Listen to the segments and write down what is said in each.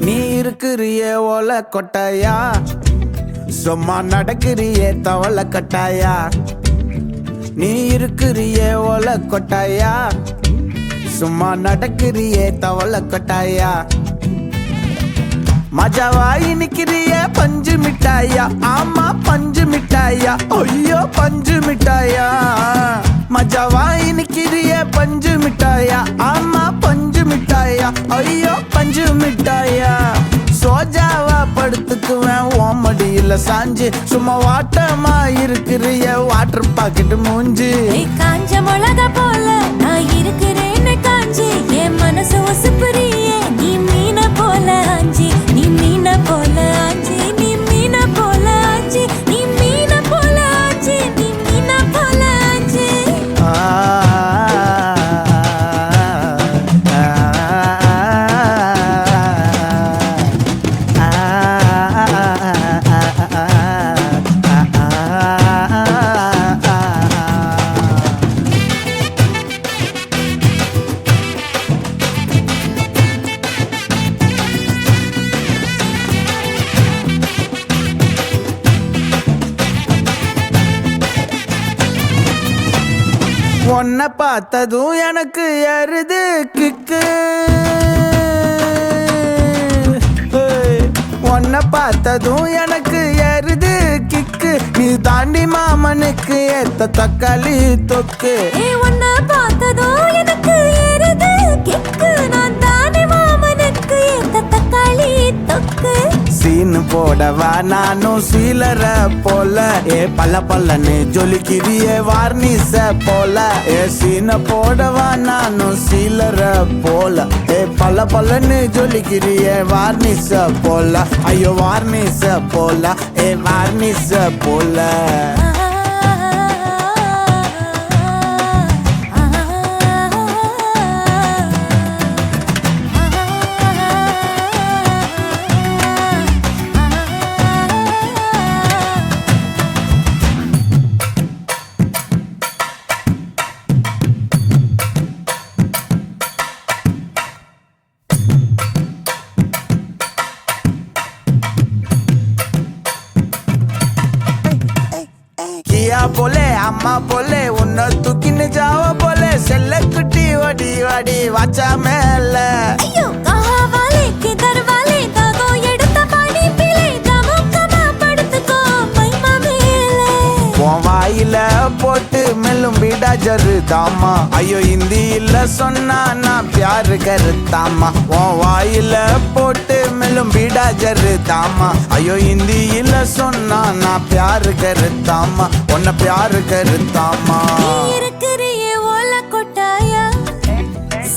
நீ இருக்கிறியே ஓல கொட்டாயா, சும்மா நடக்கிறியே தவள கட்டாயா. நீ இருக்கிறியே ஓல கொட்டாயா, சும்மா நடக்கிறியே தவள கட்டாயா. மஜாவாய் நிக்கிறிய பஞ்சு மிட்டாயா, ஆமா பஞ்சு மிட்டாயா, ஐயோ பஞ்சு மிட்டாயா. மஜாவாய் நிக்கிறிய பஞ்சு மிட்டாயா, ஆமா பஞ்சு மிட்டாயா, ஐயோ பஞ்சு மிட்டாயா. சோஜாவா படுத்துக்குவேன் ஓமடியில சாஞ்சு, சும்மா வாட்டமா இருக்கிறிய வாட்டர் பாக்கெட் மூஞ்சி. காஞ்ச மிளகா போல நான் இருக்கிறேன்னு காஞ்சி, என் மனசு ஒசுப்புறியே நீ மீன போல ஆஞ்சி. நீ மீன போல ஆஞ்சி, நீ மீன போல ஆஞ்சி, நீ மீன போல ஆஞ்சி, நீ மீன போல ஆஞ்சி. உன்னை பார்த்ததும் எனக்கு ஏறுது கிக்கு, உன்னை பார்த்ததும் எனக்கு ஏறுது கிக்கு. நீ தாண்டி மாமனுக்கு ஏத்த தக்காளி தொக்கு. உன்னை பார்த்ததும் எனக்கு ஏறுது கிக்கு, நான் தானே மாமனுக்கு ஏத்த தக்காளி தொக்கு. சீனு போடவா நானும் சீலர போல, ஏ பல்ல பல்லன்னு ஜொலிக்கிறியே வார்னிச போல. ஏ சீன போடவா நானும் சீலர போல, ஏ பல்ல பல்லன்னு ஜொலிக்கிறியே வார்னிச போல. ஐயோ வார்னிச போல, ஏ வார்னிச போல. கியா போலே அம்மா போலே உன்னை தூக்கின்னு ஜாவ போலே, செல்ல குட்டி வடி வடி வாச்சா மேல. ஐயோ கஹா வாலே கிதர் வாலே காகோ எடுத்த பாடி பிளே தமக்கமா படுத்துக்கோ மைமா மேலே. உன் வாயில போட்டு மெல்லும் பீடா ஜரு தாமா, ஐயோ ஹிந்தியில சொன்னா நான் பியாரு கருத்தாமா. உன் வாயில போட்டு மெல்லும் பீடா ஜரு தாமா, ஐயோ ஹிந்தியில சொன்னா நான் பியாரு கருத்தாமா, உன்னை பியாரு கருத்தாமா. இருக்கிறியே ஓல கொட்டாயா,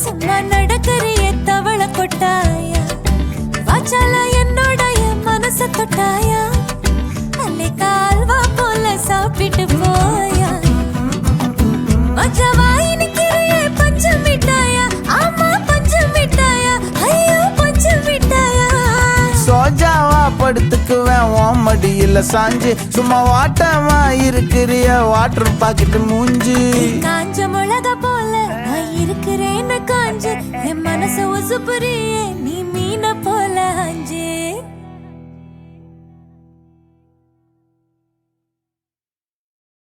சும்மா நடக்கிறியே தவள கொட்டாயா. வாச்சால என்னோடைய மனச தொட்டாயா, அல்லே கால்வா போல சாப்பிட்டு போயா. மஜாவாய் நிக்கிறியே பஞ்சு மிட்டாயா, ஆமா பஞ்சு மிட்டாயா, ஐயோ பஞ்சு மிட்டாயா. சோஜாவா படுத்துக்குவேன் ஓமடியில சாஞ்சு, சும்மா வாட்டமா இருக்கிறிய வாட்டர் பாக்கெட் மூஞ்சி. காஞ்ச மிளகா போல நான் இருக்கிறேன்னு காஞ்சு, என் மனசு ஒசுப்புறியே நீ